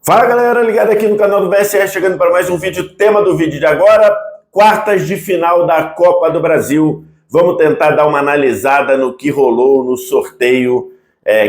Fala galera, ligado aqui no canal do BSR, chegando para mais um vídeo. Tema do vídeo de agora, quartas de final da Copa do Brasil. Vamos tentar dar uma analisada no que rolou no sorteio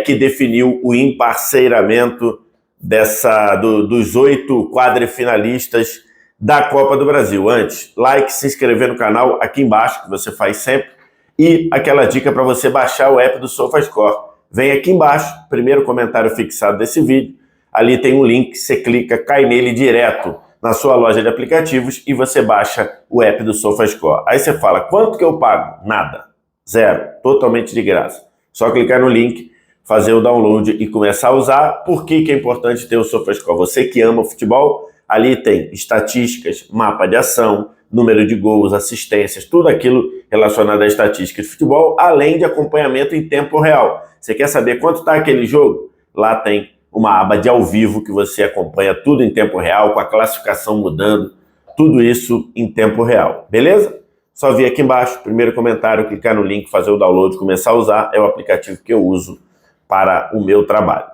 que definiu o emparceiramento dos 8 quadrifinalistas da Copa do Brasil. Antes, like, se inscrever no canal aqui embaixo, que você faz sempre, e aquela dica para você baixar o app do SofaScore. Vem aqui embaixo, primeiro comentário fixado desse vídeo. Ali tem um link, você clica, cai nele direto na sua loja de aplicativos e você baixa o app do SofaScore. Aí você fala, quanto que eu pago? Nada. Zero. Totalmente de graça. Só clicar no link, fazer o download e começar a usar. Por que é importante ter o SofaScore? Você que ama futebol, ali tem estatísticas, mapa de ação, número de gols, assistências, tudo aquilo relacionado à estatística de futebol, além de acompanhamento em tempo real. Você quer saber quanto está aquele jogo? Lá tem uma aba de ao vivo que você acompanha tudo em tempo real, com a classificação mudando, tudo isso em tempo real, beleza? Só vir aqui embaixo, primeiro comentário, clicar no link, fazer o download, começar a usar, é o aplicativo que eu uso para o meu trabalho.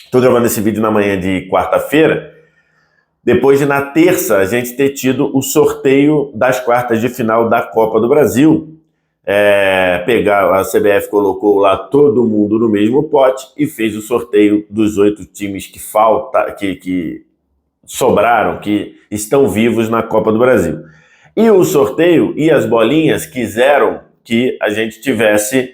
Estou gravando esse vídeo na manhã de quarta-feira, depois de na terça a gente ter tido o sorteio das quartas de final da Copa do Brasil. A CBF colocou lá todo mundo no mesmo pote e fez o sorteio dos 8 times que sobraram, que estão vivos na Copa do Brasil. E o sorteio e as bolinhas quiseram que a gente tivesse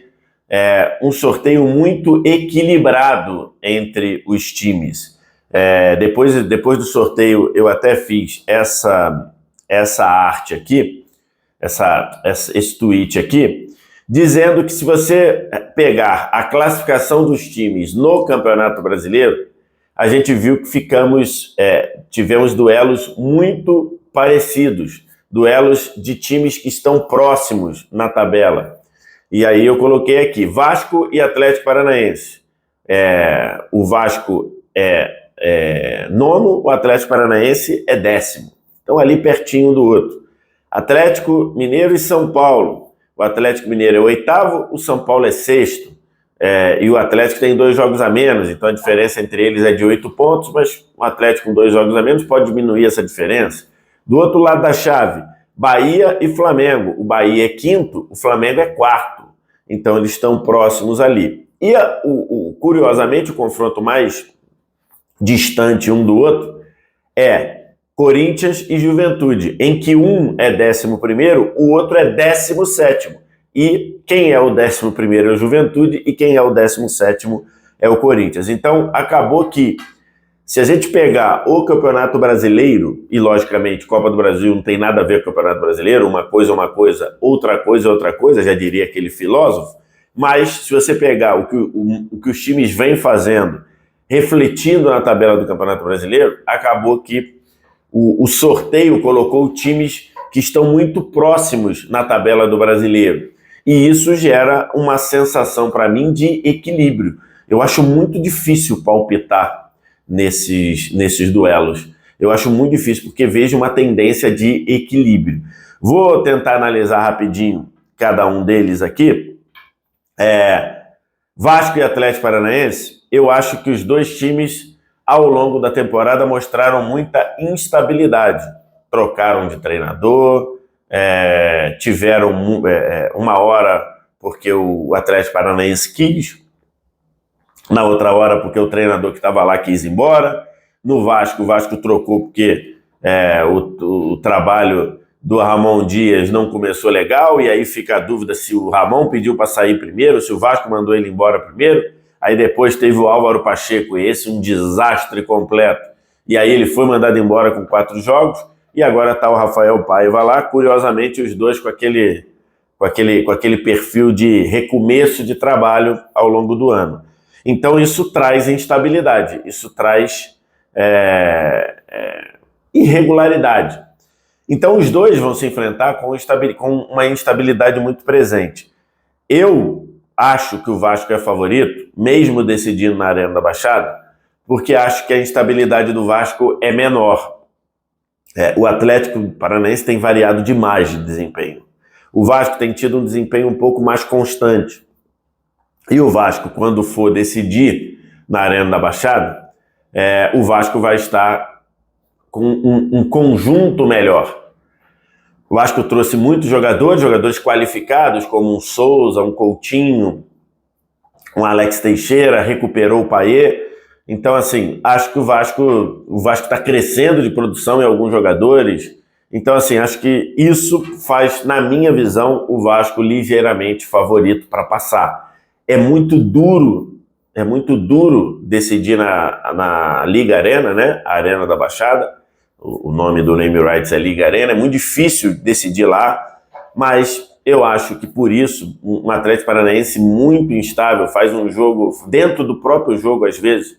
um sorteio muito equilibrado entre os times. Depois do sorteio eu até fiz essa arte aqui, esse tweet aqui, dizendo que se você pegar a classificação dos times no Campeonato Brasileiro, a gente viu que tivemos duelos muito parecidos, duelos de times que estão próximos na tabela. E aí eu coloquei aqui, Vasco e Atlético Paranaense. O Vasco é nono, o Atlético Paranaense é 10º. Então ali pertinho do outro. Atlético Mineiro e São Paulo. O Atlético Mineiro é o 8º, o São Paulo é 6º. E o Atlético tem 2 jogos a menos, então a diferença entre eles é de 8 pontos, mas o Atlético com 2 jogos a menos pode diminuir essa diferença. Do outro lado da chave, Bahia e Flamengo. O Bahia é 5º, o Flamengo é 4º. Então eles estão próximos ali. E curiosamente, o confronto mais distante um do outro é Corinthians e Juventude, em que um é 11º, o outro é 17º. E quem é o 11º é o Juventude e quem é o 17º é o Corinthians. Então, acabou que, se a gente pegar o Campeonato Brasileiro, e logicamente Copa do Brasil não tem nada a ver com o Campeonato Brasileiro, uma coisa é uma coisa, outra coisa é outra coisa, já diria aquele filósofo, mas se você pegar o que os times vêm fazendo, refletindo na tabela do Campeonato Brasileiro, acabou que o sorteio colocou times que estão muito próximos na tabela do Brasileiro. E isso gera uma sensação para mim de equilíbrio. Eu acho muito difícil palpitar nesses duelos. Eu acho muito difícil porque vejo uma tendência de equilíbrio. Vou tentar analisar rapidinho cada um deles aqui. Vasco e Atlético Paranaense, eu acho que os dois times ao longo da temporada mostraram muita instabilidade. Trocaram de treinador, tiveram uma hora porque o Atlético Paranaense quis, na outra hora porque o treinador que estava lá quis ir embora. No Vasco, o Vasco trocou porque o trabalho do Ramon Dias não começou legal, e aí fica a dúvida se o Ramon pediu para sair primeiro, se o Vasco mandou ele embora primeiro. Aí depois teve o Álvaro Pacheco, esse um desastre completo. E aí ele foi mandado embora com 4 jogos, e agora está o Rafael Paiva lá, curiosamente os dois com aquele perfil de recomeço de trabalho ao longo do ano. Então isso traz instabilidade, isso traz irregularidade. Então os dois vão se enfrentar com uma instabilidade muito presente. Eu acho que o Vasco é favorito, mesmo decidindo na Arena da Baixada, porque acho que a instabilidade do Vasco é menor. O Atlético Paranaense tem variado demais de desempenho. O Vasco tem tido um desempenho um pouco mais constante. E o Vasco, quando for decidir na Arena da Baixada, o Vasco vai estar com um conjunto melhor. O Vasco trouxe muitos jogadores qualificados, como um Souza, um Coutinho, um Alex Teixeira, recuperou o Payet. Então, assim, acho que o Vasco está crescendo de produção em alguns jogadores. Então, assim, acho que isso faz, na minha visão, o Vasco ligeiramente favorito para passar. É muito duro decidir na Liga Arena, né? A Arena da Baixada. O nome do name rights é Liga Arena. É muito difícil decidir lá, mas eu acho que por isso um Atlético Paranaense muito instável faz um jogo dentro do próprio jogo, às vezes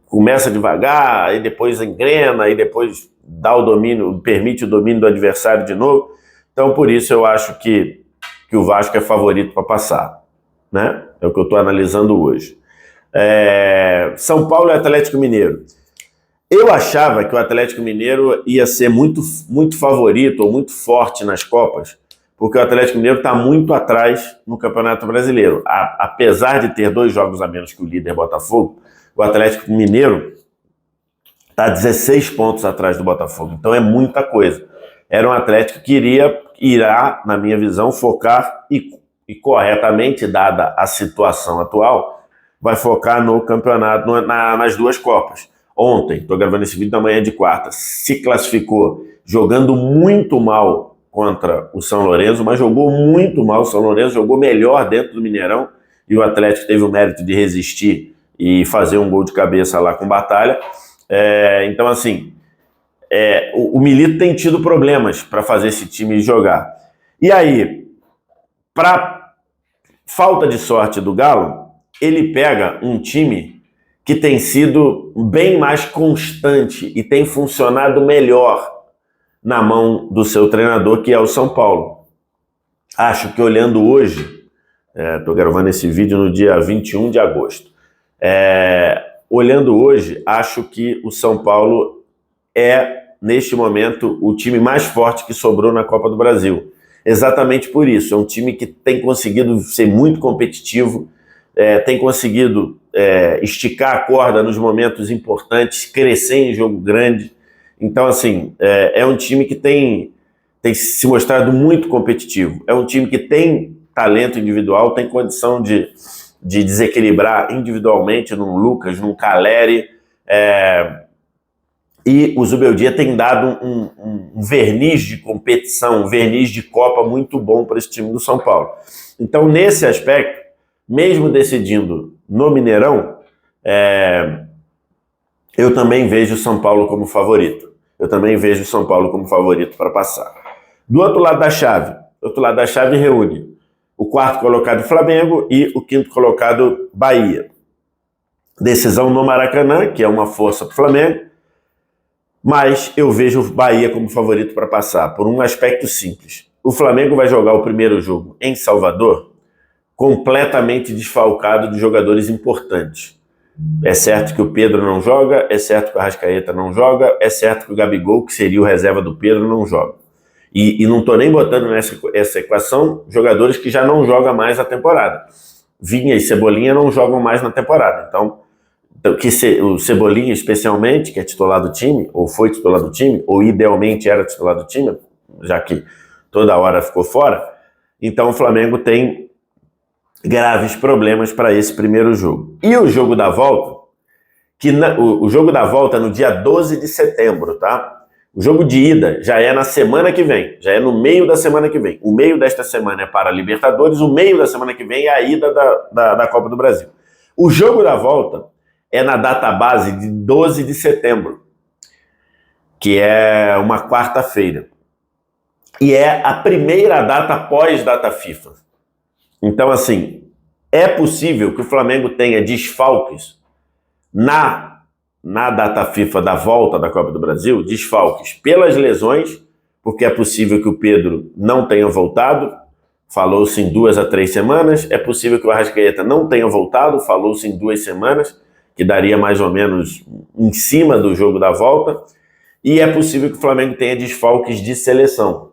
começa devagar, aí depois engrena, aí depois dá o domínio, permite o domínio do adversário de novo. Então, por isso eu acho que o Vasco é favorito para passar, né? É o que eu estou analisando hoje. São Paulo e Atlético Mineiro. Eu achava que o Atlético Mineiro ia ser muito, muito favorito ou muito forte nas Copas, porque o Atlético Mineiro está muito atrás no Campeonato Brasileiro. Apesar de ter 2 jogos a menos que o líder Botafogo, o Atlético Mineiro está 16 pontos atrás do Botafogo. Então é muita coisa. Era um Atlético que irá, na minha visão, focar e corretamente, dada a situação atual, vai focar no campeonato, nas 2 Copas. Ontem, estou gravando esse vídeo na manhã de quarta, se classificou jogando muito mal contra o São Lourenço, mas jogou muito mal. O São Lourenço jogou melhor dentro do Mineirão e o Atlético teve o mérito de resistir e fazer um gol de cabeça lá com Batalha. Então, assim, o Milito tem tido problemas para fazer esse time jogar. E aí, para falta de sorte do Galo, ele pega um time que tem sido bem mais constante e tem funcionado melhor na mão do seu treinador, que é o São Paulo. Acho que olhando hoje, estou gravando esse vídeo no dia 21 de agosto, olhando hoje, acho que o São Paulo é, neste momento, o time mais forte que sobrou na Copa do Brasil. Exatamente por isso, é um time que tem conseguido ser muito competitivo, tem conseguido esticar a corda nos momentos importantes, crescer em jogo grande. Então, assim, é um time que tem se mostrado muito competitivo. É um time que tem talento individual, tem condição de desequilibrar individualmente num Lucas, num Caleri. E o Zubeldia tem dado um verniz de competição, um verniz de Copa muito bom para esse time do São Paulo. Então, nesse aspecto, mesmo decidindo no Mineirão, eu também vejo o São Paulo como favorito. Eu também vejo o São Paulo como favorito para passar. Do outro lado da chave reúne o 4º colocado Flamengo e o 5º colocado Bahia. Decisão no Maracanã, que é uma força para o Flamengo, mas eu vejo o Bahia como favorito para passar, por um aspecto simples. O Flamengo vai jogar o primeiro jogo em Salvador completamente desfalcado de jogadores importantes. É certo que o Pedro não joga, é certo que o Arrascaeta não joga, é certo que o Gabigol, que seria o reserva do Pedro, não joga. E não estou nem botando nessa equação jogadores que já não jogam mais a temporada. Vinha e Cebolinha não jogam mais na temporada. Então o Cebolinha, especialmente, que é titular do time, ou foi titular do time, ou idealmente era titular do time, já que toda hora ficou fora, então o Flamengo tem graves problemas para esse primeiro jogo. E o jogo da volta, o jogo da volta é no dia 12 de setembro, tá? O jogo de ida já é na semana que vem, já é no meio da semana que vem. O meio desta semana é para a Libertadores, o meio da semana que vem é a ida da Copa do Brasil. O jogo da volta é na data base de 12 de setembro, que é uma quarta-feira. E é a primeira data pós-data FIFA. Então, assim, é possível que o Flamengo tenha desfalques na data FIFA da volta da Copa do Brasil, desfalques pelas lesões, porque é possível que o Pedro não tenha voltado, falou-se em 2 a 3 semanas, é possível que o Arrascaeta não tenha voltado, falou-se em 2 semanas, que daria mais ou menos em cima do jogo da volta, e é possível que o Flamengo tenha desfalques de seleção,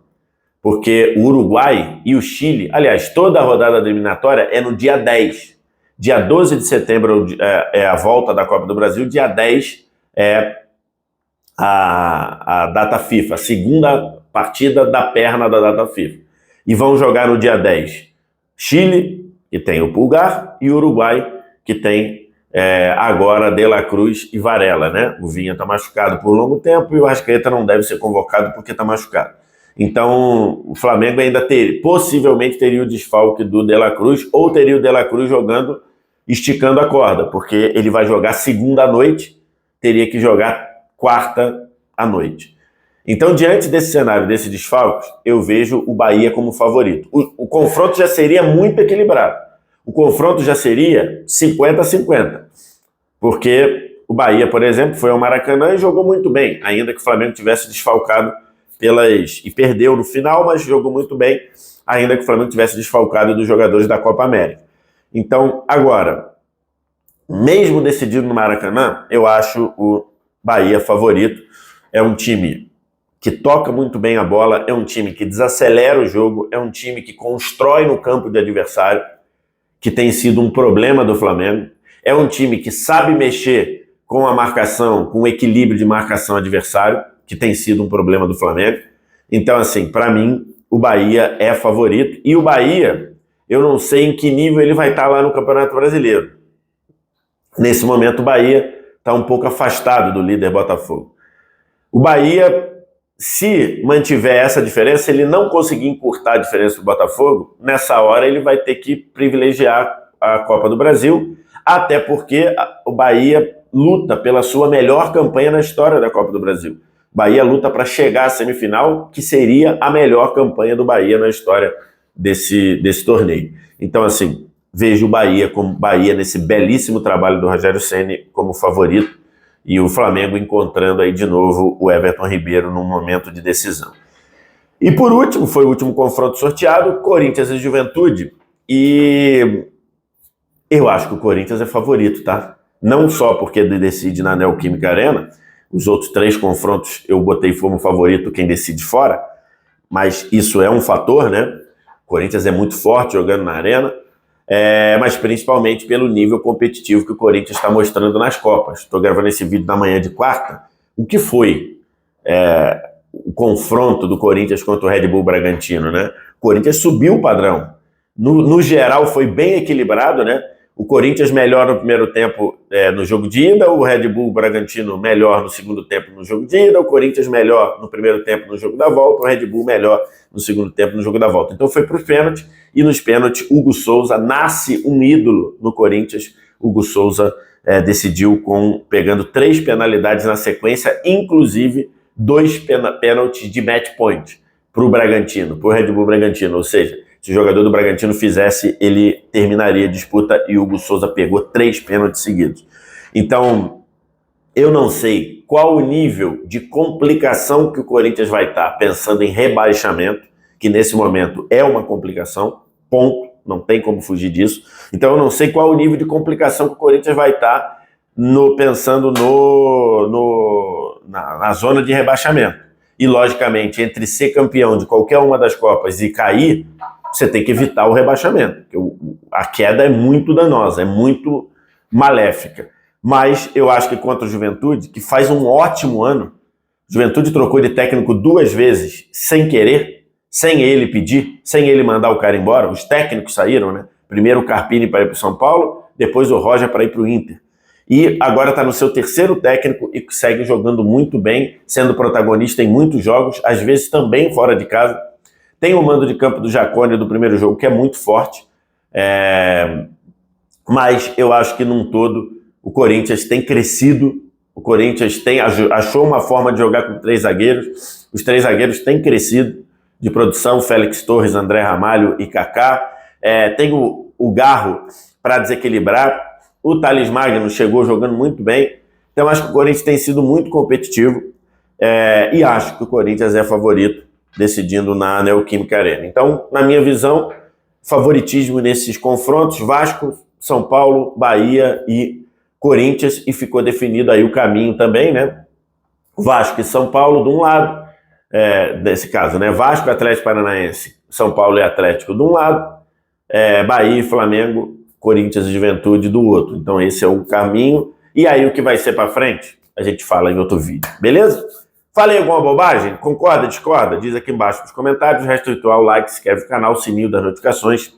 porque o Uruguai e o Chile, aliás, toda a rodada eliminatória é no dia 10. Dia 12 de setembro é a volta da Copa do Brasil, dia 10 é a data FIFA, a segunda partida da perna da data FIFA. E vão jogar no dia 10 Chile, que tem o Pulgar, e Uruguai, que tem agora De La Cruz e Varela, né? O Vinha está machucado por longo tempo e o Arrascaeta não deve ser convocado porque está machucado. Então, o Flamengo ainda possivelmente teria o desfalque do De La Cruz, ou teria o De La Cruz jogando, esticando a corda, porque ele vai jogar segunda à noite, teria que jogar quarta à noite. Então, diante desse cenário, desse desfalque, eu vejo o Bahia como favorito. O confronto já seria muito equilibrado. O confronto já seria 50-50. Porque o Bahia, por exemplo, foi ao Maracanã e jogou muito bem, ainda que o Flamengo tivesse desfalcado e perdeu no final, mas jogou muito bem, ainda que o Flamengo tivesse desfalcado dos jogadores da Copa América. Então, agora, mesmo decidido no Maracanã, eu acho o Bahia favorito. É um time que toca muito bem a bola, é um time que desacelera o jogo, é um time que constrói no campo de adversário, que tem sido um problema do Flamengo, é um time que sabe mexer com a marcação, com o equilíbrio de marcação adversário, que tem sido um problema do Flamengo. Então, assim, para mim, o Bahia é favorito, e o Bahia, eu não sei em que nível ele vai estar lá no Campeonato Brasileiro. Nesse momento, o Bahia está um pouco afastado do líder Botafogo. O Bahia, se mantiver essa diferença, ele não conseguir encurtar a diferença do Botafogo, nessa hora ele vai ter que privilegiar a Copa do Brasil, até porque o Bahia luta pela sua melhor campanha na história da Copa do Brasil. O Bahia luta para chegar à semifinal, que seria a melhor campanha do Bahia na história desse torneio. Então, assim, vejo o Bahia como Bahia nesse belíssimo trabalho do Rogério Ceni como favorito, e o Flamengo encontrando aí de novo o Everton Ribeiro num momento de decisão. E por último, foi o último confronto sorteado, Corinthians e Juventude, e eu acho que o Corinthians é favorito, tá? Não só porque ele decide na Neoquímica Arena, os outros 3 confrontos eu botei como favorito quem decide fora, mas isso é um fator, né? O Corinthians é muito forte jogando na Arena, mas principalmente pelo nível competitivo que o Corinthians está mostrando nas Copas. Estou gravando esse vídeo na manhã de quarta. O que foi o confronto do Corinthians contra o Red Bull Bragantino, né? O Corinthians subiu o padrão. No geral foi bem equilibrado, né? O Corinthians melhor no primeiro tempo no jogo de ida, o Red Bull Bragantino melhor no segundo tempo no jogo de ida, o Corinthians melhor no primeiro tempo no jogo da volta, o Red Bull melhor no segundo tempo no jogo da volta. Então foi para os pênaltis, e nos pênaltis Hugo Souza nasce um ídolo no Corinthians. Hugo Souza decidiu pegando 3 penalidades na sequência, inclusive 2 pênaltis de match point para o Bragantino, para o Red Bull Bragantino, ou seja, se o jogador do Bragantino fizesse, ele terminaria a disputa, e o Hugo Souza pegou 3 pênaltis seguidos. Então, eu não sei qual o nível de complicação que o Corinthians vai estar pensando em rebaixamento, que nesse momento é uma complicação, ponto, não tem como fugir disso. Então, eu não sei qual o nível de complicação que o Corinthians vai estar pensando na zona de rebaixamento. E, logicamente, entre ser campeão de qualquer uma das Copas e cair, você tem que evitar o rebaixamento, porque a queda é muito danosa, é muito maléfica. Mas eu acho que contra o Juventude, que faz um ótimo ano, Juventude trocou de técnico 2 vezes, sem querer, sem ele pedir, sem ele mandar o cara embora. Os técnicos saíram, né? Primeiro o Carpini para ir para o São Paulo, depois o Roger para ir para o Inter. E agora está no seu 3º técnico e segue jogando muito bem, sendo protagonista em muitos jogos, às vezes também fora de casa. Tem o mando de campo do Jacone do primeiro jogo, que é muito forte, mas eu acho que num todo o Corinthians tem crescido, o Corinthians achou uma forma de jogar com 3 zagueiros, os 3 zagueiros têm crescido de produção, Félix Torres, André Ramalho e Kaká, tem o Garro para desequilibrar, o Thales Magno chegou jogando muito bem, então acho que o Corinthians tem sido muito competitivo, e acho que o Corinthians é favorito, decidindo na Neoquímica Arena. Então, na minha visão, favoritismo nesses confrontos, Vasco, São Paulo, Bahia e Corinthians, e ficou definido aí o caminho também, né? Vasco e São Paulo de um lado, desse caso, né? Vasco, Atlético Paranaense, São Paulo e Atlético de um lado, Bahia e Flamengo Corinthians e Juventude do outro. Então esse é o caminho. E aí o que vai ser para frente, a gente fala em outro vídeo, beleza? Falei alguma bobagem? Concorda, discorda? Diz aqui embaixo nos comentários. O resto ritual, like, se inscreve no canal, sininho das notificações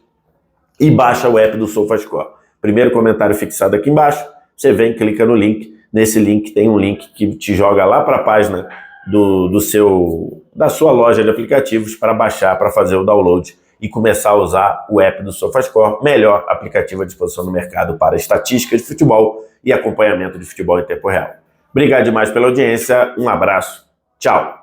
e baixa o app do SofaScore. Primeiro comentário fixado aqui embaixo, você vem, clica no link. Nesse link tem um link que te joga lá para a página da sua loja de aplicativos para baixar, para fazer o download e começar a usar o app do SofaScore, melhor aplicativo à disposição no mercado para estatística de futebol e acompanhamento de futebol em tempo real. Obrigado demais pela audiência, um abraço, tchau!